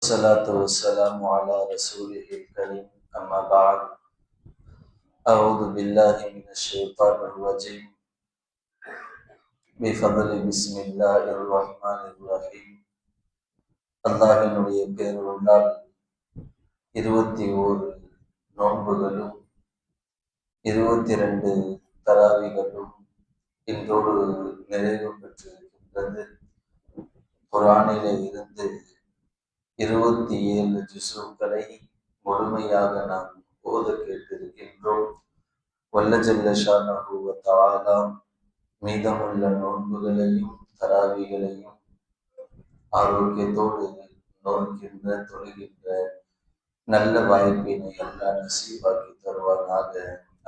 والصلاة والسلام على رسوله الكريم أما بعد أعوذ بالله من الشيطان الرجيم بفضل بسم الله الرحمن الرحيم அல்லாஹ்வினுடைய பேருள்ளால் 21 நோன்புகளும் 22 தராவிகளும் இன்றோடு நிறைவு பெற்றிருக்கின்றது. குர்ஆனிலே இருந்து 27 ஜுஸுக்களை முழுமையாக நாம் ஓத கேட்டிருக்கின்றோம். வல்ல ஜல்ல ஷானஹு வ தஆலா மீதமுள்ள நோன்புகளையும் தராவிகளையும் ஆரோக்கியத்தோடு நோக்கின்ற தொழுகின்ற நல்ல வாய்ப்பினை எல்லாம் நசீபாக்கி தருவானாக.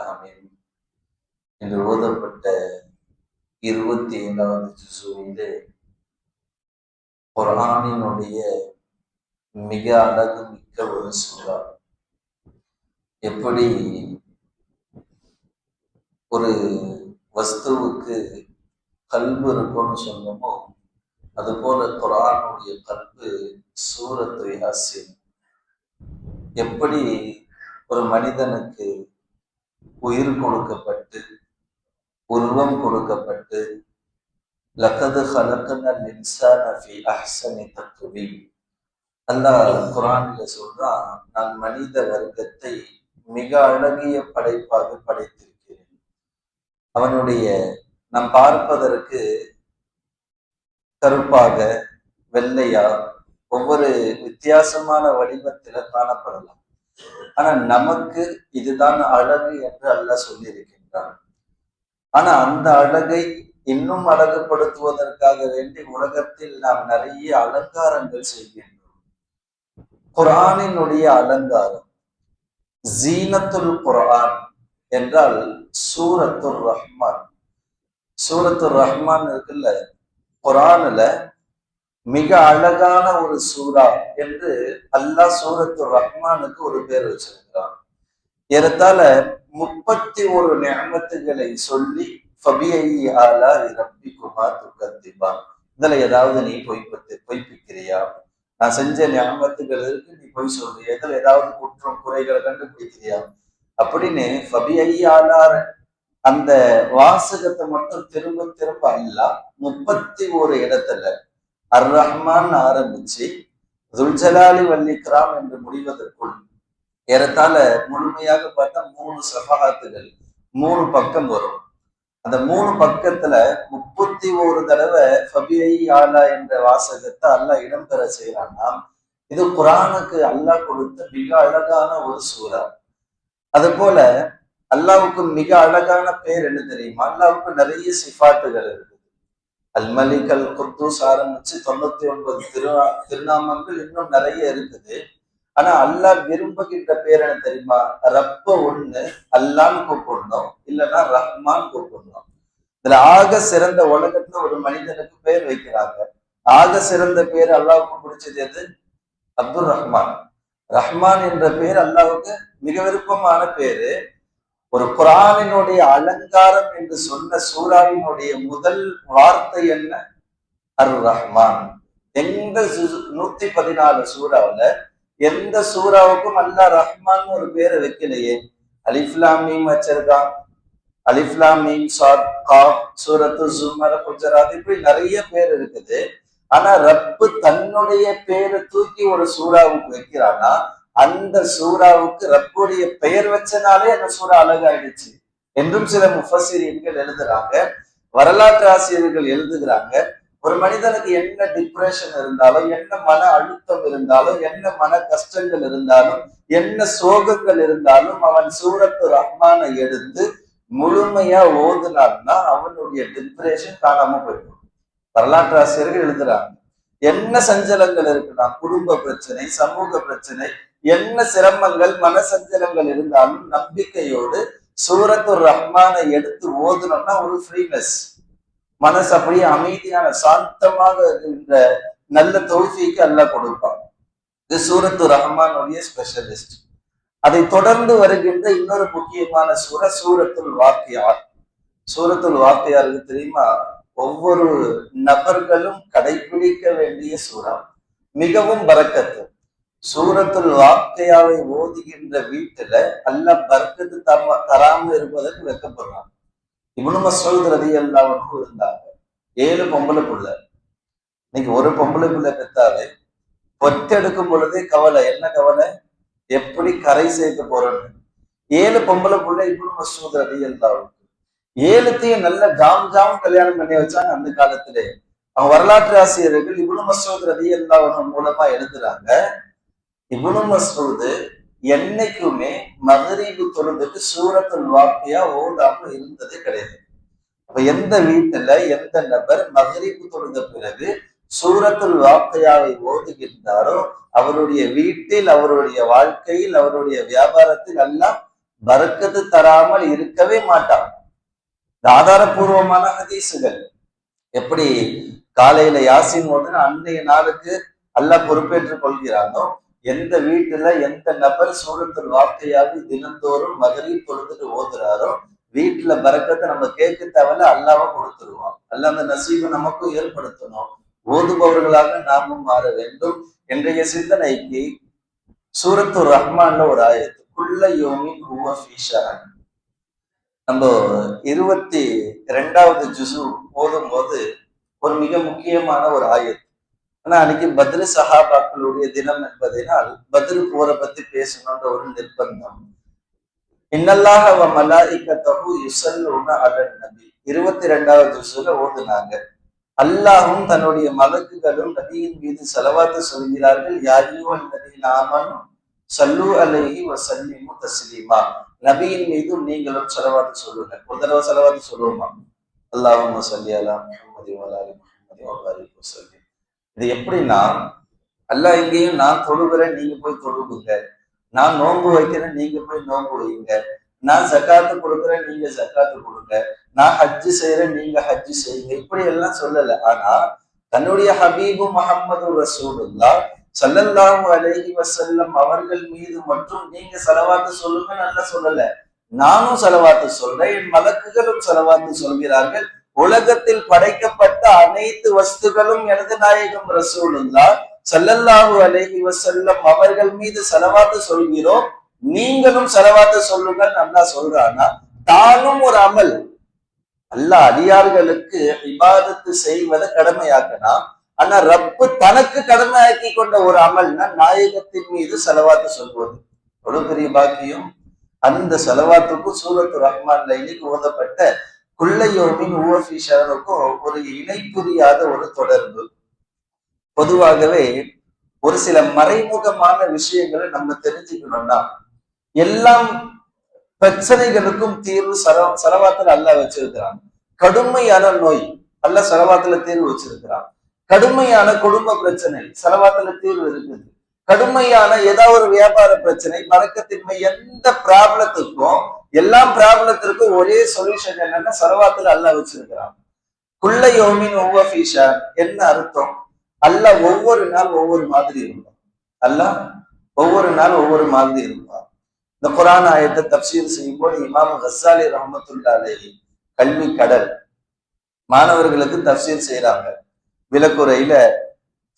ஆமீன். இன்று ஓதப்பட்ட 27வது ஜுஸுவிலே குர்ஆனினுடைய மிக அழகு மிக்க ஒரு சூறா. எப்படி ஒரு வஸ்துவுக்கு கல்பு இருக்கும்னு சொன்னோமோ அது போல குர்ஆனுடைய கல்பு சூரத்து யாசீன். எப்படி ஒரு மனிதனுக்கு உயிர் கொடுக்கப்பட்டு உருவம் கொடுக்கப்பட்டு லக்கது ஹலக்னல் இன்சான ஃபீ அஹ்ஸனி தக்வீம், அல்லாஹ் குர்ஆன்ல சொல்றான், நான் மனித வர்க்கத்தை மிக அழகிய படைப்பாக படைத்திருக்கிறேன். அவனுடைய நாம் பார்ப்பதற்கு கருப்பாக வெள்ளையா ஒவ்வொரு வித்தியாசமான வடிவத்தில காணப்படலாம். ஆனா நமக்கு இதுதான் அழகு என்று அல்லாஹ் சொல்லி இருக்கின்றான். ஆனா அந்த அழகை இன்னும் அழகுபடுத்துவதற்காக வேண்டி உலகத்தில் நாம் நிறைய அலங்காரங்கள் செய்கின்றோம். குர்ஆனினுடைய அலங்காரம் ஜீனத்துல் குர்ஆன் என்றால் சூரத்துர் ரஹ்மான். சூரத்துர் ரஹ்மான் இருக்குல்ல, குர்ஆன்ல மிக அழகான ஒரு சூரா என்று அல்லாஹ் சூரத்துர் ரஹ்மானுக்கு ஒரு பேர் வச்சிருக்கிறான். ஏறத்தாழ 31 நிஅமத்துகளை சொல்லி ஃபபிஐயி ஆலாஇ ரப்பிக்குமா துகத்திபான், இதுல ஏதாவது நீ பொய்ப்பிக்கிறியா? நான் செஞ்ச நியாமத்துகள் இருக்கு, நீ போய் சொல்றியா? இதுல ஏதாவது குற்றம் குறைகளை கண்டுபிடிக்கிறியா அப்படின்னு ஃபபிஐயி ஆலார் அந்த வாசகத்தை மட்டும் திரும்ப திரும்ப அல்லாஹ் 31 இடத்துல அர் ரஹ்மான் ஆரம்பிச்சு துல்ஜலாலி வல் இக்ராம் என்று முடிவதற்குள் ஏறத்தாழ முழுமையாக பார்த்தா 3 சஃபஹாத்துகள் 3 பக்கம் வரும். அந்த 3 பக்கத்துல 31 தடவை ஃபபிஐயி ஆலா என்ற வாசகத்தை அல்லாஹ் இடம்பெற செய்யறான்னா இது குர்ஆனுக்கு அல்லாஹ் கொடுத்த மிக அழகான ஒரு சூரா. அது போல அல்லாஹ்வுக்கு மிக அழகான பேர் என்ன தெரியுமா? அல்லாஹ்வுக்கு நிறைய சிஃபாத்துகள் இருக்குது. அல் மலிக் அல் குத்தூஸ் ஆரம்பிச்சு 99 திருநாமங்கள் இன்னும் நிறைய இருக்குது. ஆனா அல்லாஹ் விரும்புகின்ற பேர் என்ன தெரியுமா? ரப்ப ஒண்ணு அல்லான்னு கூப்பிடணும், இல்லைன்னா ரஹ்மான் கூப்பிடணும். இதுல ஆக சிறந்த உலகத்துல ஒரு மனிதனுக்கு பேர் வைக்கிறாங்க. ஆக சிறந்த பேர் அல்லாஹ்வுக்கு பிடிச்சது எது? அப்துல் ரஹ்மான். ரஹ்மான் என்ற பேர் அல்லாஹ்வுக்கு மிக விருப்பமான பேரு. ஒரு குர்ஆனினுடைய அலங்காரம் என்று சொன்ன சூராவினுடைய முதல் வார்த்தை என்ன? அர் ரஹ்மான். எந்த 114 சூறாவுல எந்த சூறாவுக்கும் அல்லாஹ் ரஹ்மான் ஒரு பேரை வைக்கலையே. அலிஃப் லாம் மீம் வச்சிருக்கான், அலிஃப் லாம் மீம் சாத் காஃப், சூரத்து ஜுமர், ஹுஜராத், இப்படி நிறைய பேர் இருக்குது. ஆனா ரப்பு தன்னுடைய பேரை தூக்கி ஒரு சூறாவுக்கு வைக்கிறான்னா அந்த சூறாவுக்கு ரப்புடைய பெயர் வச்சனாலே அந்த சூறா அழகாயிடுச்சு என்றும் சில முஃபஸ்ஸிரீன்கள் எழுதுறாங்க, வரலாற்று ஆசிரியர்கள் எழுதுகிறாங்க. ஒரு மனிதனுக்கு என்ன டிப்ரெஷன் இருந்தாலும், என்ன மன அழுத்தம் இருந்தாலும், என்ன மன கஷ்டங்கள் இருந்தாலும், என்ன சோகங்கள் இருந்தாலும் அவன் சூரத்து ரஹ்மானை எடுத்து முழுமையா ஓதுனான்னா அவனுடைய டிப்ரெஷன் காணாம போயிடும். வரலாற்று ஆசிரியர்கள் எழுதுறாங்க. என்ன சஞ்சலங்கள் இருக்குன்னா, குடும்ப பிரச்சனை, சமூக பிரச்சனை, என்ன சிரமங்கள் மன சஞ்சலங்கள் இருந்தாலும் நம்பிக்கையோடு சூரத்து ரஹ்மானை எடுத்து ஓதுனோம்னா ஒரு ஃப்ரீனஸ், மனசு அப்படியே அமைதியான சாந்தமாக இருக்கின்ற நல்ல தௌஃபீக்கு அல்லாஹ் கொடுப்பான். இது சூரத்து ரஹ்மானுடைய ஸ்பெஷலிஸ்ட். அதை தொடர்ந்து வருகின்ற இன்னொரு முக்கியமான சூரா சூரத்துல் வாக்கியா. சூரத்துல் வாக்கியாருக்கு தெரியுமா? ஒவ்வொரு நபர்களும் கடைபிடிக்க வேண்டிய சூறா, மிகவும் பரக்கத்து. சூரத்துல் வாக்கையாவை ஓதுகின்ற வீட்டுல அல்லாஹ் பர்க்கத்து தராம இருப்பதற்கு வெக்கப்படுறான். இப்னு மஸ்ஊத் ரலியல்லாஹு அன்ஹு இருந்தாங்க. 7 பொம்பளை புள்ள. இன்னைக்கு ஒரு பொம்பளை புள்ள பெத்தாவே பொற்றெடுக்கும் பொழுதே கவலை. என்ன கவலை? எப்படி கரை சேர்க்க போறோம்னு. 7 பொம்பளை புள்ள இப்னு மஸ்ஊத் ரலியல்லாஹு அன்ஹு. 7த்தையும் நல்ல ஜாம் ஜாம் கல்யாணம் பண்ணி வச்சாங்க அந்த காலத்திலே. அவங்க வரலாற்று ஆசிரியர்கள் இப்னு மஸ்ஊத் ரலியல்லாஹு அன்ஹு மூலமா எழுதுறாங்க, இப்னு மஸ்ஊத் என்னைக்குமே மகரிபு தொழுதுக்கு சூரத்துல் வாக்கியா ஓதாம இருந்ததே கிடையாது. அப்ப எந்த வீட்டுல எந்த நபர் மகரிபு தொழுத பிறகு சூரத்துல் வாக்கியாவை ஓதுகின்றாரோ அவருடைய வீட்டில், அவருடைய வாழ்க்கையில், அவருடைய வியாபாரத்தில் எல்லாம் பரக்கத்து தராமல் இருக்கவே மாட்டான். ஆதாரபூர்வமான ஹதீசுகள். எப்படி காலையில யாசின் ஓதுனா அன்றைய நாளுக்கு அல்லாஹ் பொறுப்பேற்றுக் கொள்கிறானோ, எந்த வீட்டுல எந்த நபர் சூரத்துல் வாக்கையாக தினந்தோறும் மகரிப் தொழுதுட்டு ஓதுறாரோ வீட்டுல பரக்கத்தை நம்ம கேட்க தேவையில்ல, அல்லாஹ்வை கொடுத்துருவோம். அல்லாஹ் அந்த நசீபை நமக்கும் ஏற்படுத்தணும். ஓதுபவர்களாக நாமும் மாற வேண்டும். இன்றைய சிந்தனைக்கு சூரத்துர் ரஹ்மான்ல ஒரு ஆயத்து, குல்ல யோமின் ஹுவ ஃபீ ஷஅன். நம்ம 22வது ஜுசு ஓதும் போது ஒரு மிக முக்கியமான ஒரு ஆயத்து. ஆனா அன்னைக்கு பத்ரு சஹாபாக்களுடைய தினம் என்பதனால் பத்ரு போரை பத்தி பேசணும்ன்ற ஒரு நிர்பந்தம். இன்னல்லாஹ வ மலாயிகத்தஹு யுஸல்லூன அலன் நபி 22வது ஜுஸ்ல ஓதுனாங்க. அல்லாஹ்வும் தன்னுடைய மலக்குகளும் நபியின் மீது ஸலவாத் சொல்கிறார்கள். யா அய்யுஹல்லதீன ஆமனு ஸல்லூ அலைஹி வ ஸல்லிமு தஸ்லீமா. நபியின் மீதும் நீங்களும் ஸலவாத் சொல்லுங்க. ஒரு தடவை ஸலவாத் சொல்லுவோமா? அல்லாஹும்ம ஸல்லி அலா முஹம்மதி வ அலா முஹம்மதி வ பாரிக் வஸல்லிம். இது எப்படின்னா, அல்லாஹ் இங்கேயும் நான் தொழுகிறேன், நீங்க போய் தொழுகுங்க. நான் நோன்பு வைக்கிறேன், நீங்க போய் நோன்பு வைங்க. நான் ஜக்காத்து கொடுக்குறேன், நீங்க ஜக்காத்து கொடுங்க. நான் ஹஜ்ஜு செய்யறேன், நீங்க ஹஜ்ஜு செய்யுங்க. இப்படி எல்லாம் சொல்லல. ஆனா தன்னுடைய ஹபீபு முஹம்மது ரசூலுல்லாஹ் ஸல்லல்லாஹு அலைஹி வஸல்லம் அவர்கள் மீது மட்டும் நீங்க ஸலவாத்து சொல்லுங்க நல்லா சொல்லல. நானும் ஸலவாத்து சொல்றேன், என் மலக்குகளும் ஸலவாத்து சொல்கிறார்கள். உலகத்தில் படைக்கப்பட்ட அனைத்து வஸ்துகளும் எனது நாயகம் ரசூலுல்லாஹ் ஸல்லல்லாஹு அலைஹி வஸல்லம் அவர்கள் மீது ஸலவாத்து சொல்கிறோம், நீங்களும் ஸலவாத்து சொல்லுங்கள் அல்லாஹ் சொல்றானா? தானும் ஒரு அமல். அல்லாஹ் அடியார்களுக்கு இபாதத்து செய்வதை கடமையாக்கனா. ஆனா ரப்பு தனக்கு கடமையாக்கி கொண்ட ஒரு அமல்னா நாயகத்தின் மீது ஸலவாத்து சொல்வது. ஒரு பெரிய பாக்கியம். அந்த ஸலவாத்துக்கும் சூரத்து ரஹ்மான்ல இன்னைக்கு ஓதப்பட்ட குல்லையோமின் ஹுவ ஃபீ ஷஅனுக்கும் ஒரு இணை புரியாத ஒரு தொடர்பு. பொதுவாகவே ஒரு சில மறைமுகமான விஷயங்களை நம்ம தெரிஞ்சுக்கணும்னா, எல்லாம் பிரச்சனைகளுக்கும் தீர்வு ஸலவாத்துல அல்லாஹ் வச்சிருக்கிறான். கடுமையான நோய் அல்லாஹ் ஸலவாத்துல தீர்வு வச்சிருக்கிறான். கடுமையான குடும்ப பிரச்சனை ஸலவாத்துல தீர்வு இருக்குது. கடுமையான ஏதாவது ஒரு வியாபார பிரச்சனை, பறக்கத்தின்மை, எந்த ப்ராப்ளத்துக்கும் எல்லாம் ப்ராப்ளத்திற்கும் ஒரே சொல்யூஷன் என்னன்னா ஸலவாத்துல அல்லாஹ் வச்சிருக்கிறான். குல்ல யௌமின் ஹுவ ஃபீ ஷஅன் என்ன அர்த்தம்? அல்லாஹ் ஒவ்வொரு நாள் ஒவ்வொரு மாதிரி இருப்பான். அல்லாஹ் ஒவ்வொரு நாள் ஒவ்வொரு மாதிரி இருப்பான். இந்த குர்ஆன் ஆயத்தை தஃப்சீர் செய்யும் போது இமாம் கஸ்ஸாலி ரஹ்மத்துல்லாஹி அலைஹி கல்வி கடல் மாணவர்களுக்கு தஃப்சீர் செய்யறாங்க. விலக்குறையில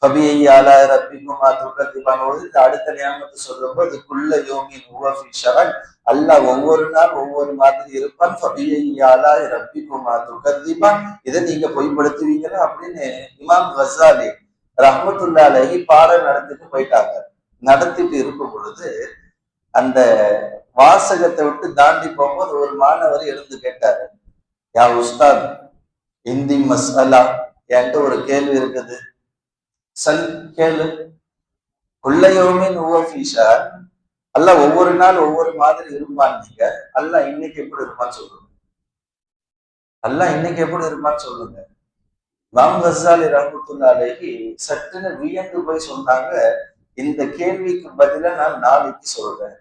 ஃபபிஐ ஆலா ரப்பிக்குமா துகதிபான் அடுத்த நியாமத்தை சொல்லும்போது குல்ல யோமின் ஹுவ ஃபீ ஷஅன் அல்லாஹ் ஒவ்வொரு நாள் ஒவ்வொரு மாதிரி இருப்பான். ஃபபிஐ ஆலா ரப்பிக்குமா துகதிபான் இதை நீங்க பொய்ப்படுத்துவீங்களா அப்படின்னு இமாம் கஸ்ஸாலி ரஹ்மத்துல்லாஹி அலைஹி பாடம் நடத்திட்டு போயிட்டாங்க. நடத்திட்டு இருக்கும் பொழுது அந்த வாசகத்தை விட்டு தாண்டி போகும்போது ஒரு மாணவர் எழுந்து கேட்டாரு, யா உஸ்தாத் இந்தி மஸ்அலா, என்கிட்ட ஒரு கேள்வி இருக்குது, சல் கேளு. குல்லையோமின் ஹுவ ஃபீ ஷஅன் அல்லாஹ் ஒவ்வொரு நாள் ஒவ்வொரு மாதிரி இருப்பான். நீங்க அல்லாஹ் இன்னைக்கு எப்படி இருப்பான்னு சொல்லுங்க. அல்லாஹ் இன்னைக்கு எப்படி இருப்பான்னு சொல்லுங்க. இமாம் கஸ்ஸாலி ரஹ்மத்துல்லாஹி அலைஹி சட்டுன்னு வியந்து போய் சொன்னாங்க, இந்த கேள்விக்கு பதிலா நான் நாளைக்கு சொல்றேன்.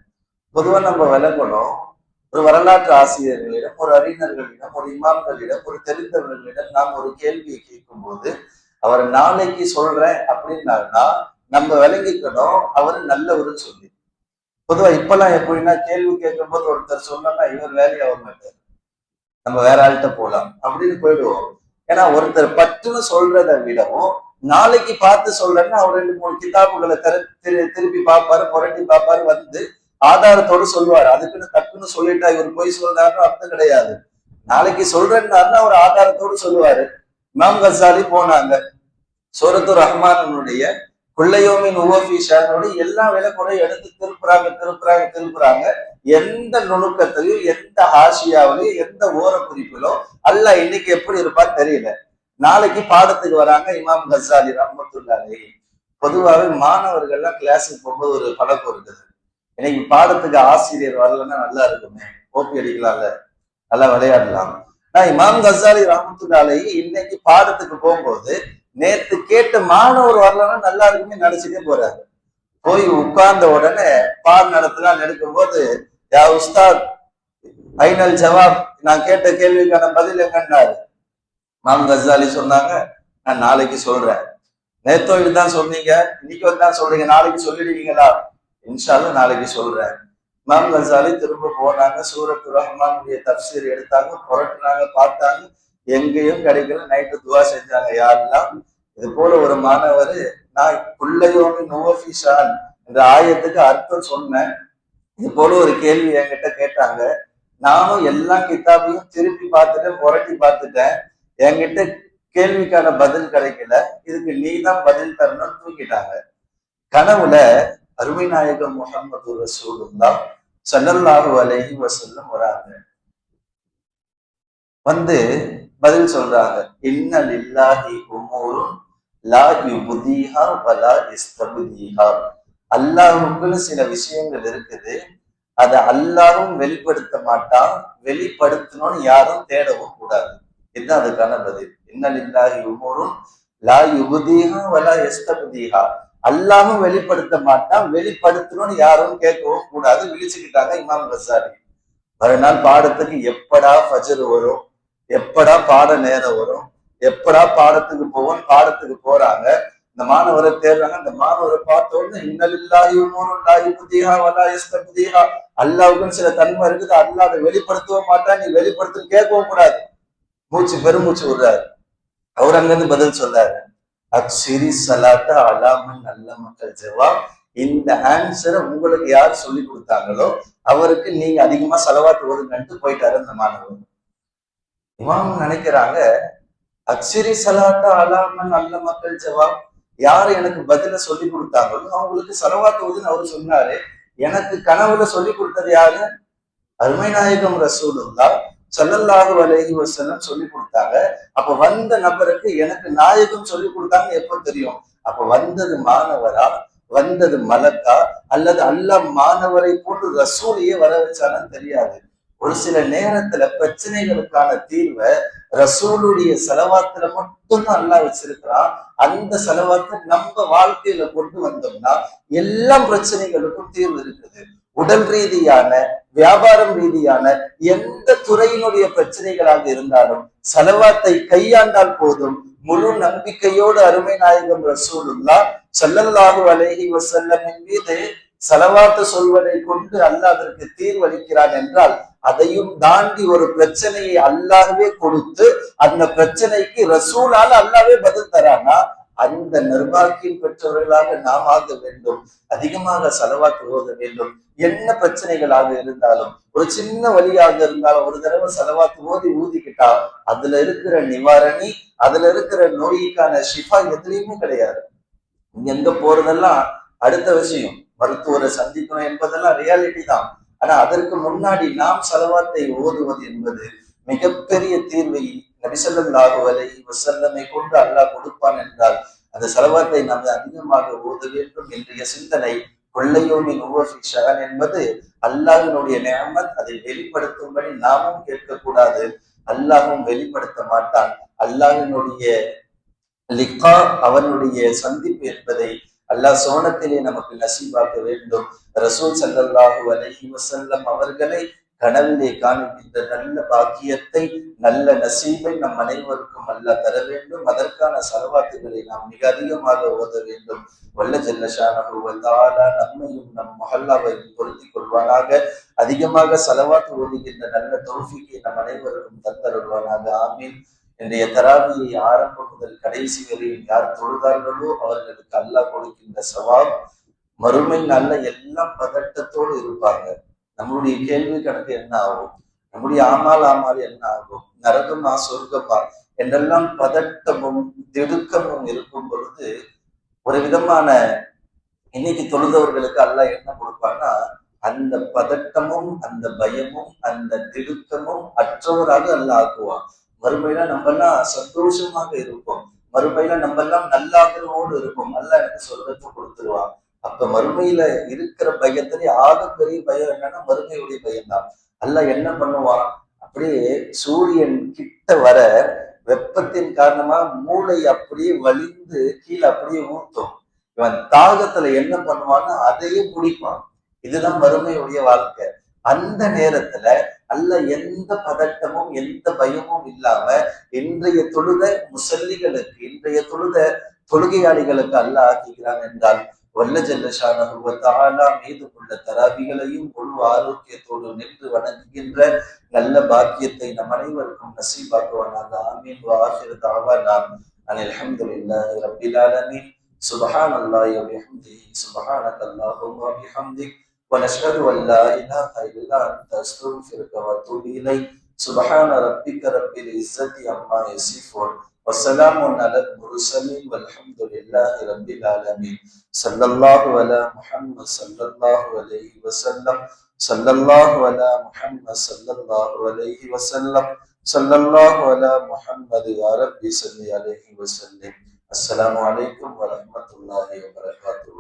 பொதுவா நம்ம விளக்கணும், ஒரு வரலாற்று ஆசிரியர்களிடம், ஒரு அறிஞர்களிடம், ஒரு இமாம்களிடம், ஒரு தெரிந்தவர்களிடம் நாம் ஒரு கேள்வியை கேட்கும் போது அவர் நாளைக்கு சொல்றேன் அப்படின்னாருன்னா நம்ம விளங்கிக்கணும் அவர் நல்லவருன்னு சொல்லி. பொதுவா இப்பெல்லாம் எப்படின்னா கேள்வி கேட்கும் போது ஒருத்தர் சொன்னா இவர் வேலையாக மாட்டார், நம்ம வேற ஆள்கிட்ட போலாம் அப்படின்னு போயிடுவோம். ஏன்னா ஒருத்தர் பட்டுன்னு சொல்றதை விடவும் நாளைக்கு பார்த்து சொல்றேன்னு அவர் 2-3 கிதாபுகளை திருப்பி பார்ப்பாரு, புரட்டி பார்ப்பாரு, வந்து ஆதாரத்தோடு சொல்லுவாரு. அதுக்குன்னு டக்குன்னு சொல்லிட்டா இவர் போய் சொல்றாருன்னு அர்த்தம் கிடையாது. நாளைக்கு சொல்றேன்னாருன்னா அவர் ஆதாரத்தோடு சொல்லுவாரு. இமாம் கசாலி போனாங்க, சூரத்துர் ரஹ்மானுடைய குள்ளையோமின் உவஃபீஷானுடைய எல்லா விளக்குறையும் எடுத்து திருப்புறாங்க. எந்த நுணுக்கத்திலையும், எந்த ஹாஷியாவிலையும், எந்த ஓர குறிப்பிலோ அல்லாஹ் இன்னைக்கு எப்படி இருப்பான்னு தெரியல. நாளைக்கு பாடத்துக்கு வராங்க இமாம் கசாலி ரஹ்மத்துல்லாஹி. பொதுவாகவே மாணவர்கள்லாம் கிளாஸுக்கு போகும்போது ஒரு பழக்கம் இருக்குது, இன்னைக்கு பாடத்துக்கு ஆசிரியர் வரலன்னா நல்லா இருக்குமே, ஓப்பி அடிக்கலாம்ல, நல்லா விளையாடலாம். நான் இமாம் கசாலி ரஹ்மத்துல்லாஹி இன்னைக்கு பாடத்துக்கு போகும்போது நேத்து கேட்ட மாணவர் வரலன்னா நல்லா இருக்குமே நினைச்சுட்டே போறாரு. போய் உட்கார்ந்த உடனே பாடம் நடத்தலாம் எடுக்கும் போது, யா உஸ்தாத் ஐனல் ஜவாப், நான் கேட்ட கேள்விக்கான பதில் எங்கன்னாரு. இமாம் கசாலி சொன்னாங்க, நான் நாளைக்கு சொல்றேன். நேத்தோ இதுதான் சொன்னீங்க, இன்னைக்கு தான் சொல்றீங்க, நாளைக்கு சொல்லிடுவீங்களா? இன்ஷா அல்லாஹ் நாளைக்கு சொல்றேன். இமாம் கசாலி திரும்ப போனாங்க, சூரத்துர் ரஹ்மானுடைய தஃப்சீர் எடுத்தாங்க, புரட்டினாங்க, பார்த்தாங்க, எங்கேயும் கிடைக்கல. நைட்டு துவா செஞ்சாங்க, யாரெல்லாம் இது போல ஒரு மாணவர், நான் குள்ளையோமி நுவஃபிஷான் என்ற ஆயத்துக்கு அர்த்தம் சொன்னேன், இது போல ஒரு கேள்வி என்கிட்ட கேட்டாங்க, நானும் எல்லா கிதாபையும் திருப்பி பார்த்துட்டேன், புரட்டி பார்த்துட்டேன், என்கிட்ட கேள்விக்கான பதில் கிடைக்கல, இதுக்கு நீ தான் பதில் தரணும்னு தூக்கிட்டாங்க. கனவுல அருமை நாயகம் முஹம்மது ரசூலுல்லாஹ் ஸல்லல்லாஹு அலைஹி வஸல்லம் வராங்க, வந்து பதில் சொல்றாங்க, இன்ன லில்லாஹி உமூருன் லா யுப்தீஹா வலா யஸ்தப்தீஹா. அல்லாஹ்வுக்குன்னு சில விஷயங்கள் இருக்குது, அதை அல்லாஹ்வும் வெளிப்படுத்த மாட்டான், வெளிப்படுத்தணும்னு யாரும் தேடவும் கூடாது. இதுதான் அதுக்கான பதில். இன்ன லில்லாஹி உமூருன் லா யுப்தீஹா வலா யஸ்தப்தீஹா. அல்லாஹ்வும் வெளிப்படுத்த மாட்டான், வெளிப்படுத்தணும்னு யாரும் கேட்கவும் கூடாது. விழிச்சுக்கிட்டாங்க இமாம் கசாலி. மறுநாள் பாடத்துக்கு எப்படா ஃபஜ்ர் வரும், எப்படா பாட நேரம் வரும், எப்படா பாடத்துக்கு போவோம், பாடத்துக்கு போறாங்க. இந்த மாணவரை தேடுறாங்க. இந்த மாணவரை பார்த்த உடனே இன்னலில்லாஹி உமூருன் லா யுப்தீஹா வலா யஸ்தப்தீஹா, அல்லாஹ்வுக்கு சில தன்மை இருக்குது, அல்லாஹ் அதை வெளிப்படுத்தவும் மாட்டான், நீ வெளிப்படுத்த கேட்கவும் கூடாது. பெருமூச்சு விடுறாரு. அவர் அங்கிருந்து பதில் சொல்றாரு, அக்ஸிரி ஸலாத்த அலா மன் அல்லமக்கல் ஜவாப். இந்த ஆன்சரை உங்களுக்கு யார் சொல்லி கொடுத்தாங்களோ அவருக்கு நீங்க அதிகமா ஸலவாத் ஓதுங்கன்ட்டு போயிட்டாரு அந்த மாணவர். இமாம் நினைக்கிறாங்க, அக்ஸிரி ஸலாத்த அலா மன் அல்லமக்கல் ஜவாப், யாரு எனக்கு பதில சொல்லி கொடுத்தாங்களோ அவங்களுக்கு ஸலவாத் ஓதுன்னு அவர் சொன்னாரு, எனக்கு கனவுல சொல்லி கொடுத்தது யாரு? அருமை நாயகம் ரசூலுல்லாஹ் ஸல்லல்லாஹு அலைஹி வஸல்லம் சொல்லி கொடுத்தாங்க. அப்ப வந்த நபருக்கு எனக்கு நாயகம் சொல்லி கொடுத்தாங்க எப்ப தெரியும்? அப்ப வந்தது மாணவரா, வந்தது மலக்கா, அல்லது அல்லாஹ் மாணவரை போன்று ரசூலையே வர வச்சாலும் தெரியாது. ஒரு சில நேரத்துல பிரச்சனைகளுக்கான தீர்வை ரசூலுடைய செலவாத்துல மட்டும்தான் அல்லாஹ் வச்சிருக்கிறான். அந்த செலவாத்தை நம்ம வாழ்க்கையில கொண்டு வந்தோம்னா எல்லா பிரச்சனைகளுக்கும் தீர்வு இருக்குது. உடல் ரீதியான, வியாபாரம் ரீதியான எந்த துறையினுடைய பிரச்சனைகளாக இருந்தாலும் செலவாத்தை கையாண்டால் போதும். முழு நம்பிக்கையோடு அருமை நாயகம் ரசூலுல்லாஹ் ஸல்லல்லாஹு அலைஹி வஸல்லமின் மீது ஸலவாத்து சொல்வதை கொண்டு அல்லாஹ் அதற்கு தீர்வளிக்கிறான் என்றால், அதையும் தாண்டி ஒரு பிரச்சனையை அல்லாஹ்வே கொடுத்து அந்த பிரச்சனைக்கு ரசூலால அல்லாஹ்வே பதில் தரானா, அந்த நர்பாக்கியம் பெற்றவர்களாக நாம் ஆக வேண்டும். அதிகமாக ஸலவாத் ஓத வேண்டும். என்ன பிரச்சனைகளாக இருந்தாலும், ஒரு சின்ன வழியாக இருந்தாலும் ஒரு தடவை ஸலவாத் ஊதிக்கிட்டா அதுல இருக்கிற நிவாரணி, அதுல இருக்கிற நோய்க்கான ஷிஃபா எதுலையுமே கிடையாது. இங்க எங்க போறதெல்லாம் அடுத்த விஷயம், மருத்துவரை சந்திக்கணும் என்பதெல்லாம் ரியாலிட்டி தான். ஆனா அதற்கு முன்னாடி நாம் ஸலவாத்தை ஓதுவது என்பது மிகப்பெரிய தீர்வை நபி ஸல்லல்லாஹு அலைஹி வஸல்லமை கொண்டு அல்லாஹ் கொடுப்பான் என்றால் அந்த ஸலவாத்தை நாம் அதிகமாக ஓத வேண்டும். இன்றைய சிந்தனை கொள்ளையோமின் உவஃபிஷான் என்பது அல்லாஹ்வினுடைய நிஅமத், அதை வெளிப்படுத்தும்படி நாமும் கேட்கக்கூடாது. அல்லாஹும் வெளிப்படுத்த மாட்டான். அல்லாஹ்வினுடைய லிகா, அவனுடைய சந்திப்பு என்பதை அல்லாஹ் சோனத்திலே நமக்கு நசீபாக்க வேண்டும். ரசூல் ஸல்லல்லாஹு அலைஹி வஸல்லம் அவர்களை கனவிலே காணுகின்ற நல்ல பாக்கியத்தை, நல்ல நசீபை நம் அனைவருக்கும் அல்லாஹ் தர வேண்டும். அதற்கான ஸலவாத்துகளை நாம் மிக அதிகமாக ஓத வேண்டும். வல்ல ஜல்ல ஷானஹு வ தஆலா நம்மையும் நம் மஹல்லாவையும் பொருத்திக் கொள்வானாக. அதிகமாக ஸலவாத் ஓதுகின்ற நல்ல தௌஃபீக்கை நம் அனைவருக்கும் தந்தருள்வானாக. ஆமீன். இன்றைய தராவியை ஆரம்பம் முதல் கடைசி வரையில் யார் தொழுதார்களோ அவர்களுக்கு அல்லாஹ் கொடுக்கின்ற சவாப் மறுமை நல்ல எல்லாம் பதட்டத்தோடு இருப்பாங்க. நம்மளுடைய கேள்வி கணக்கு என்ன ஆகும், நம்முடைய ஆமால் என்ன ஆகும், நரகமா சொர்க்கமா என்றெல்லாம் பதட்டமும் திடுக்கமும் இருக்கும் பொழுது ஒரு விதமான இன்னைக்கு தொழுதவர்களுக்கு அல்லாஹ் என்ன கொடுப்பான்னா அந்த பதட்டமும் அந்த பயமும் அந்த திடுக்கமும் அற்றவராக அல்லாஹ் ஆக்குவான். மறுமையில நம்ம எல்லாம் சந்தோஷமாக இருப்போம், மறுமையில நம்ம எல்லாம் நல்லாதரவோடு இருப்போம். அல்லாஹ் எனக்கு சொர்க்கத்தை கொடுத்துருவான். அப்ப மறுமையில இருக்கிற பயத்திலே ஆகப்பெரிய பயம் என்னன்னா மறுமையுடைய பயம்தான். அல்லாஹ் என்ன பண்ணுவான், அப்படியே சூரியன் கிட்ட வர வெப்பத்தின் காரணமா மூளை அப்படியே வலிந்து கீழே அப்படியே ஊத்தும். இவன் தாகத்துல என்ன பண்ணுவான்னு அதையே குடிப்பான். இதுதான் மறுமையுடைய வாழ்க்கை. அந்த நேரத்துல அல்ல எந்த பதட்டமும் எந்த பயமும் இல்லாம இன்றைய தொழுத முசல்லிகளுக்கு, இன்றைய தொழுத தொழுகையாளிகளுக்கு அல்ல ஆக்குகிறான் என்றால் வல்ல ஜல்லஷானா மீது உள்ள தராபிகளையும் முழு ஆரோக்கியத்தோடு நின்று வணங்குகின்ற நல்ல பாக்கியத்தை நம் அனைவருக்கும் நசீபாக்குவானாக. ஆமீன். வாஹிர் தாவானா அனில் ஹம்துலில்லாஹி ரப்பில் ஆலமீன். சுப்ஹானல்லாஹி வ பிஹம்திஹி சுப்ஹானக அல்லாஹும்ம வ பிஹம்திக் ونشهد أن لا إله إلا أنت أستغفرك وأتوب إليك. سبحان ربك رب العزة عما يصفون وسلام على المرسلين والحمد لله رب العالمين. صلى الله على محمد صلى الله عليه وسلم. صلى الله على محمد صلى الله عليه وسلم. صلى الله على محمد يا ربي صل عليه وسلم. السلام عليكم ورحمة الله وبركاته.